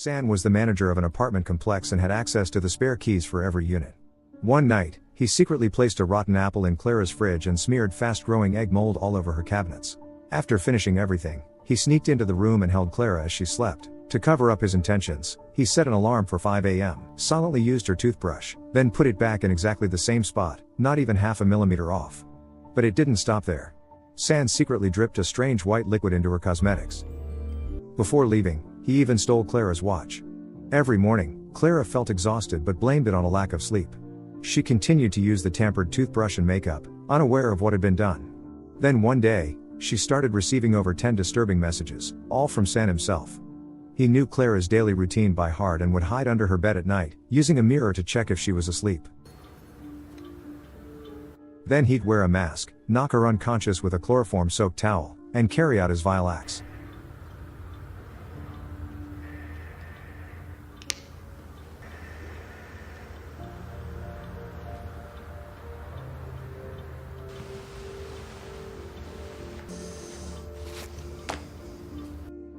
San was the manager of an apartment complex and had access to the spare keys for every unit. One night, he secretly placed a rotten apple in Clara's fridge and smeared fast-growing egg mold all over her cabinets. After finishing everything, he sneaked into the room and held Clara as she slept. To cover up his intentions, he set an alarm for 5 a.m., silently used her toothbrush, then put it back in exactly the same spot, not even half a millimeter off. But it didn't stop there. San secretly dripped a strange white liquid into her cosmetics. Before leaving, he even stole Clara's watch. Every morning, Clara felt exhausted but blamed it on a lack of sleep. She continued to use the tampered toothbrush and makeup, unaware of what had been done. Then one day, she started receiving over 10 disturbing messages, all from San himself. He knew Clara's daily routine by heart and would hide under her bed at night, using a mirror to check if she was asleep. Then he'd wear a mask, knock her unconscious with a chloroform-soaked towel, and carry out his vile acts.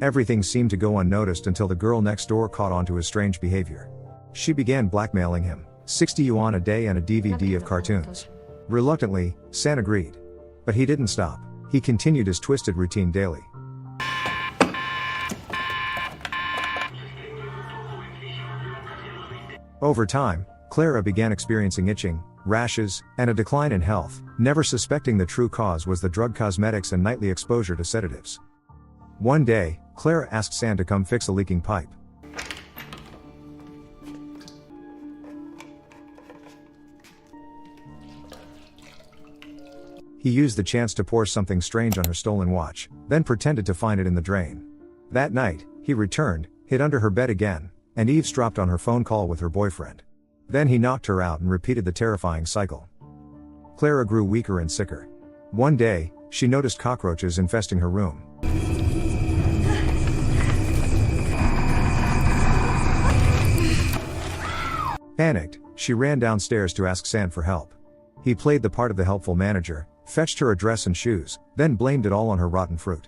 Everything seemed to go unnoticed until the girl next door caught on to his strange behavior. She began blackmailing him, 60 yuan a day and a DVD of cartoons. Reluctantly, San agreed. But he didn't stop. He continued his twisted routine daily. Over time, Clara began experiencing itching, rashes, and a decline in health, never suspecting the true cause was the drug cosmetics and nightly exposure to sedatives. One day, Clara asked San to come fix a leaking pipe. He used the chance to pour something strange on her stolen watch, then pretended to find it in the drain. That night, he returned, hid under her bed again, and eavesdropped on her phone call with her boyfriend. Then he knocked her out and repeated the terrifying cycle. Clara grew weaker and sicker. One day, she noticed cockroaches infesting her room. Panicked, she ran downstairs to ask San for help. He played the part of the helpful manager, fetched her a dress and shoes, then blamed it all on her rotten fruit.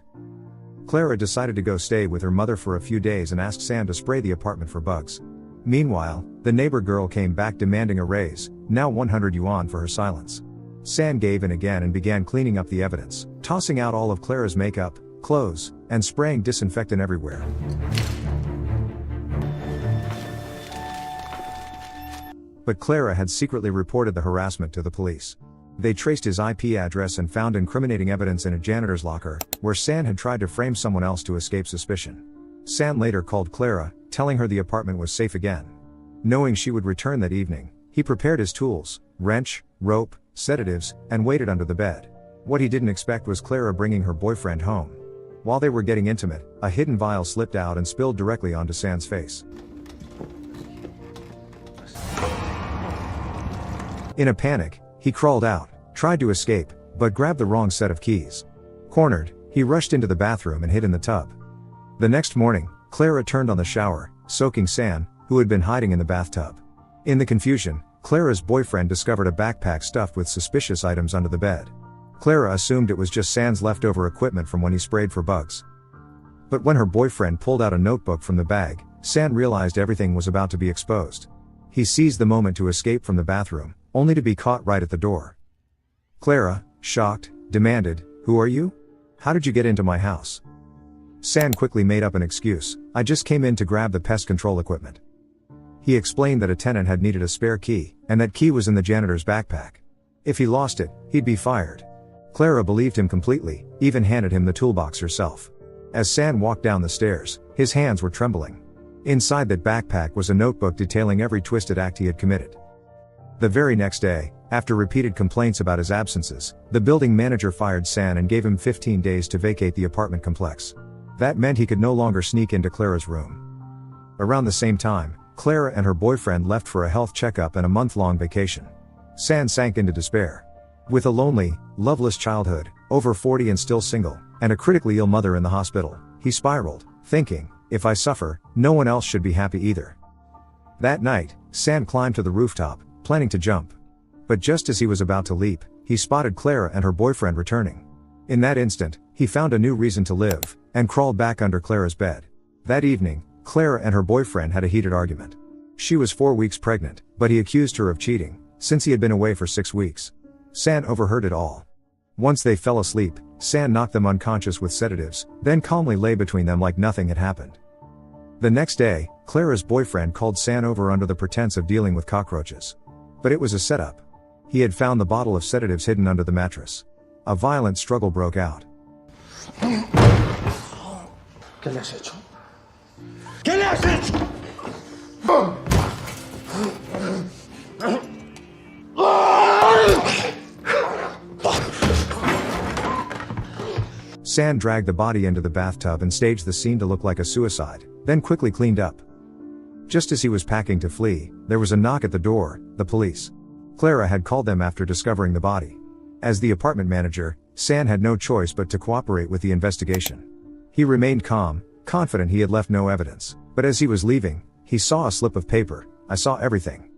Clara decided to go stay with her mother for a few days and asked San to spray the apartment for bugs. Meanwhile, the neighbor girl came back demanding a raise, now 100 yuan for her silence. San gave in again and began cleaning up the evidence, tossing out all of Clara's makeup, clothes, and spraying disinfectant everywhere. But Clara had secretly reported the harassment to the police. They traced his IP address and found incriminating evidence in a janitor's locker, where San had tried to frame someone else to escape suspicion. San later called Clara, telling her the apartment was safe again. Knowing she would return that evening, he prepared his tools, wrench, rope, sedatives, and waited under the bed. What he didn't expect was Clara bringing her boyfriend home. While they were getting intimate, a hidden vial slipped out and spilled directly onto San's face. In a panic, he crawled out, tried to escape, but grabbed the wrong set of keys. Cornered, he rushed into the bathroom and hid in the tub. The next morning, Clara turned on the shower, soaking San, who had been hiding in the bathtub. In the confusion, Clara's boyfriend discovered a backpack stuffed with suspicious items under the bed. Clara assumed it was just San's leftover equipment from when he sprayed for bugs. But when her boyfriend pulled out a notebook from the bag, San realized everything was about to be exposed. He seized the moment to escape from the bathroom, only to be caught right at the door. Clara, shocked, demanded, "Who are you? How did you get into my house?" San quickly made up an excuse, "I just came in to grab the pest control equipment." He explained that a tenant had needed a spare key, and that key was in the janitor's backpack. If he lost it, he'd be fired. Clara believed him completely, even handed him the toolbox herself. As San walked down the stairs, his hands were trembling. Inside that backpack was a notebook detailing every twisted act he had committed. The very next day, after repeated complaints about his absences, the building manager fired San and gave him 15 days to vacate the apartment complex. That meant he could no longer sneak into Clara's room. Around the same time, Clara and her boyfriend left for a health checkup and a month-long vacation. San sank into despair. With a lonely, loveless childhood, over 40 and still single, and a critically ill mother in the hospital, he spiraled, thinking, "If I suffer, no one else should be happy either." That night, San climbed to the rooftop, planning to jump. But just as he was about to leap, he spotted Clara and her boyfriend returning. In that instant, he found a new reason to live, and crawled back under Clara's bed. That evening, Clara and her boyfriend had a heated argument. She was 4 weeks pregnant, but he accused her of cheating, since he had been away for 6 weeks. San overheard it all. Once they fell asleep, San knocked them unconscious with sedatives, then calmly lay between them like nothing had happened. The next day, Clara's boyfriend called San over under the pretense of dealing with cockroaches. But it was a setup. He had found the bottle of sedatives hidden under the mattress. A violent struggle broke out. ¿Qué le has hecho? ¿Qué le has hecho? San dragged the body into the bathtub and staged the scene to look like a suicide, then quickly cleaned up. Just as he was packing to flee, there was a knock at the door, the police. Clara had called them after discovering the body. As the apartment manager, San had no choice but to cooperate with the investigation. He remained calm, confident he had left no evidence, but as he was leaving, he saw a slip of paper. "I saw everything."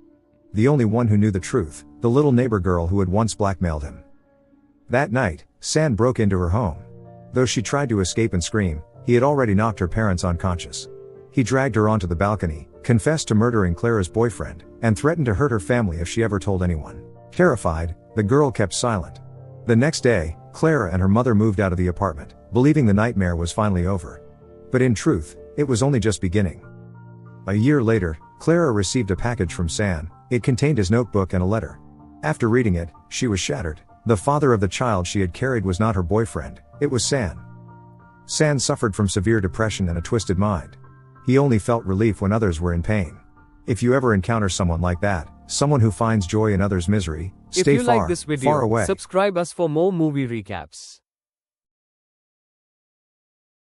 The only one who knew the truth, the little neighbor girl who had once blackmailed him. That night, San broke into her home. Though she tried to escape and scream, he had already knocked her parents unconscious. He dragged her onto the balcony, confessed to murdering Clara's boyfriend, and threatened to hurt her family if she ever told anyone. Terrified, the girl kept silent. The next day, Clara and her mother moved out of the apartment, believing the nightmare was finally over. But in truth, it was only just beginning. A year later, Clara received a package from San. It contained his notebook and a letter. After reading it, she was shattered. The father of the child she had carried was not her boyfriend, it was San. San suffered from severe depression and a twisted mind. He only felt relief when others were in pain. If you ever encounter someone like that, someone who finds joy in others' misery, stay If you like this video, far away. subscribe us for more movie recaps.